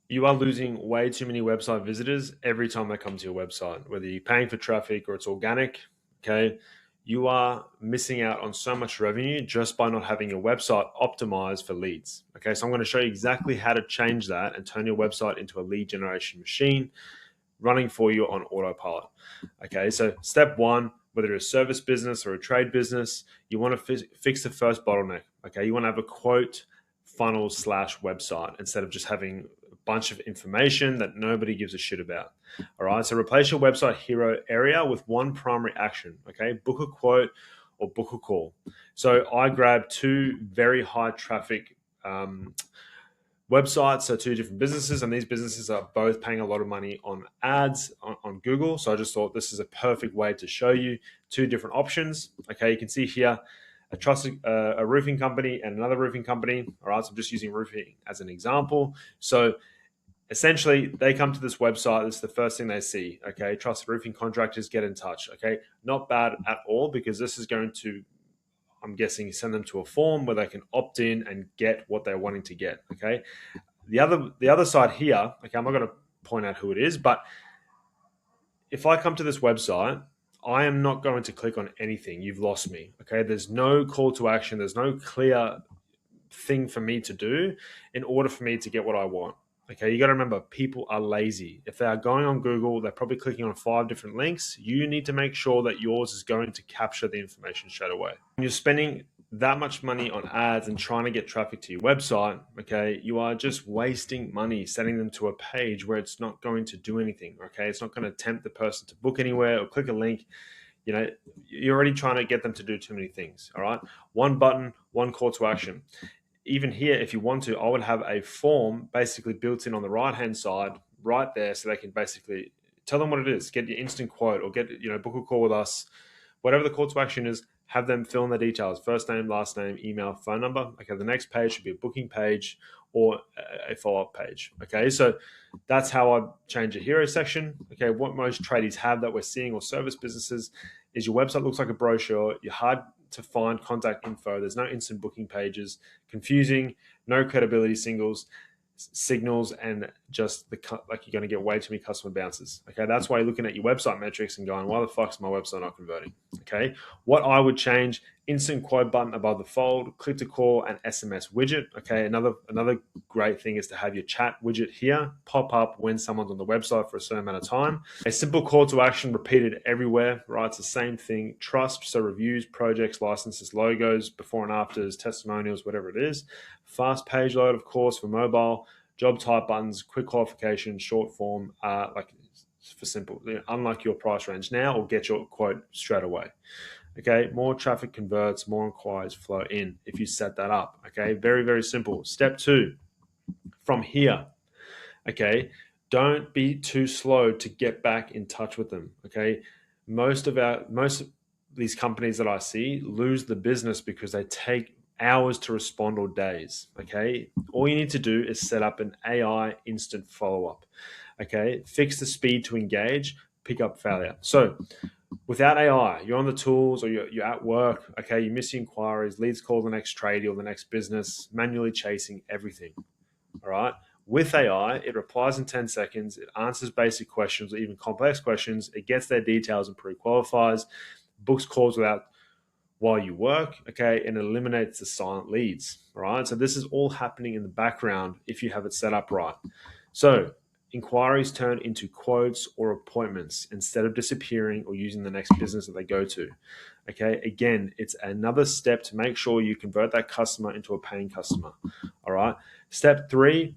You are losing way too many website visitors every time they come to your website, whether you're paying for traffic or it's organic. Okay. You are missing out on so much revenue just by not having your website optimized for leads. Okay. So I'm going to show you exactly how to change that and turn your website into a lead generation machine running for you on autopilot. Okay. So step one, whether it's a service business or a trade business, you want to fix the first bottleneck. Okay. You want to have a quote funnel slash website instead of just having bunch of information that nobody gives a shit about. All right. So replace your website hero area with one primary action. Okay. Book a quote or book a call. So I grabbed two very high traffic websites, so two different businesses, and these businesses are both paying a lot of money on ads on Google. So I just thought this is a perfect way to show you two different options. Okay. You can see here a roofing company and another roofing company. All right. So I'm just using roofing as an example. So essentially they come to this website. This is the first thing they see. Okay. Trusted roofing contractors, get in touch. Okay. Not bad at all, because this is going to, I'm guessing, send them to a form where they can opt in and get what they're wanting to get. Okay. The other side here, okay, I'm not going to point out who it is, but if I come to this website, I am not going to click on anything. You've lost me. Okay. There's no call to action. There's no clear thing for me to do in order for me to get what I want. Okay, you got to remember, people are lazy. If they are going on Google, they're probably clicking on 5 different links. You need to make sure that yours is going to capture the information straight away. When you're spending that much money on ads and trying to get traffic to your website, okay, you are just wasting money sending them to a page where it's not going to do anything. Okay, it's not going to tempt the person to book anywhere or click a link. You know, you're already trying to get them to do too many things. All right, one button, one call to action. Even here, if you want to, I would have a form basically built in on the right hand side right there, so they can basically tell them what it is, get your instant quote, or get, book a call with us, whatever the call to action is. Have them fill in the details: first name, last name, email, phone number. Okay, the next page should be a booking page or a follow-up page. Okay, so that's how I change a hero section. Okay, what most tradies have that we're seeing, or service businesses, is your website looks like a brochure. You're hard to find contact info. There's no instant booking pages, confusing, no credibility signals, and just like you're going to get way too many customer bounces. Okay, that's why you're looking at your website metrics and going, why the fuck's my website not converting? Okay, what I would change: instant quote button above the fold, click to call, and SMS widget. Okay, another great thing is to have your chat widget here pop up when someone's on the website for a certain amount of time. A simple call to action repeated everywhere, right? It's the same thing. Trust, so reviews, projects, licenses, logos, before and afters, testimonials, whatever it is. Fast page load, of course, for mobile. Job type buttons, quick qualification, short form, like for simple, unlike your price range now, or get your quote straight away. Okay, more traffic converts, more inquiries flow in if you set that up. Okay, very, very simple. Step two, from here, okay, don't be too slow to get back in touch with them. Okay, most of these companies that I see lose the business because they take hours to respond, or days. Okay, all you need to do is set up an AI instant follow-up. Okay, fix the speed to engage, pick up failure. So without AI, you're on the tools, or you're at work. Okay, you miss inquiries, leads call the next tradie or the next business, manually chasing everything. All right. With AI, it replies in 10 seconds. It answers basic questions or even complex questions. It gets their details and pre-qualifies, books calls without while you work, okay, and eliminates the silent leads. All right. So this is all happening in the background if you have it set up right. So inquiries turn into quotes or appointments instead of disappearing or using the next business that they go to. Okay. Again, it's another step to make sure you convert that customer into a paying customer. All right. Step three,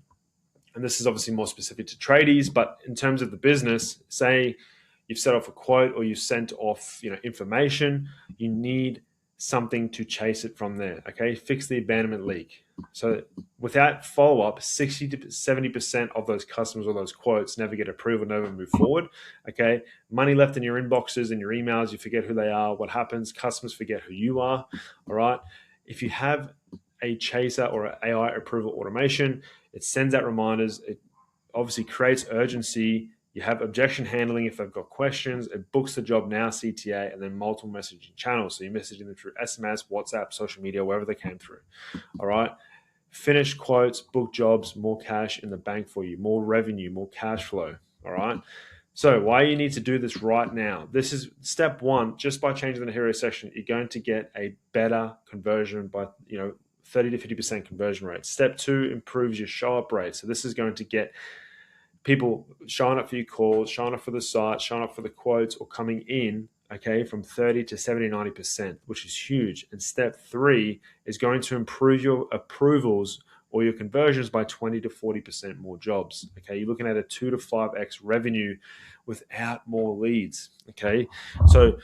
and this is obviously more specific to tradies, but in terms of the business, say you've set off a quote or you've sent off, information, you need something to chase it from there. Okay, fix the abandonment leak. So without follow-up, 60 to 70% of those customers or those quotes never get approved or never move forward. Okay, money left in your inboxes and your emails, you forget who they are. What happens? Customers forget who you are. All right, if you have a chaser or an AI approval automation, it sends out reminders. It obviously creates urgency. You have objection handling if they've got questions. It books the job now, CTA, and then multiple messaging channels. So you're messaging them through SMS, WhatsApp, social media, wherever they came through. All right. finish quotes, book jobs, more cash in the bank for you, more revenue, more cash flow. All right. So why you need to do this right now? This is step one. Just by changing the hero section, you're going to get a better conversion by 30 to 50% conversion rate. Step two improves your show up rate. So this is going to get people showing up for your calls, showing up for the site, showing up for the quotes, or coming in, okay, from 30 to 70, 90%, which is huge. And step three is going to improve your approvals or your conversions by 20 to 40% more jobs. Okay, you're looking at a 2 to 5x revenue without more leads. Okay, so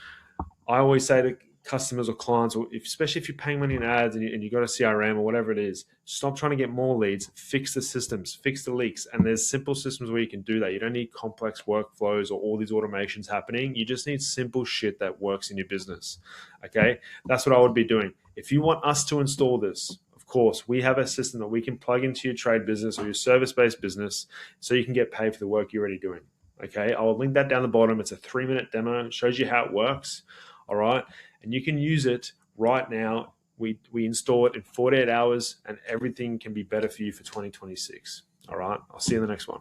I always say to customers or clients, or especially if you're paying money in ads and you got a CRM or whatever it is, stop trying to get more leads, fix the systems, fix the leaks. And there's simple systems where you can do that. You don't need complex workflows or all these automations happening. You just need simple shit that works in your business. Okay. That's what I would be doing. If you want us to install this, of course, we have a system that we can plug into your trade business or your service-based business so you can get paid for the work you're already doing. Okay. I will link that down the bottom. It's a 3-minute demo. It shows you how it works. All right. And you can use it right now. We install it in 48 hours and everything can be better for you for 2026. All right. I'll see you in the next one.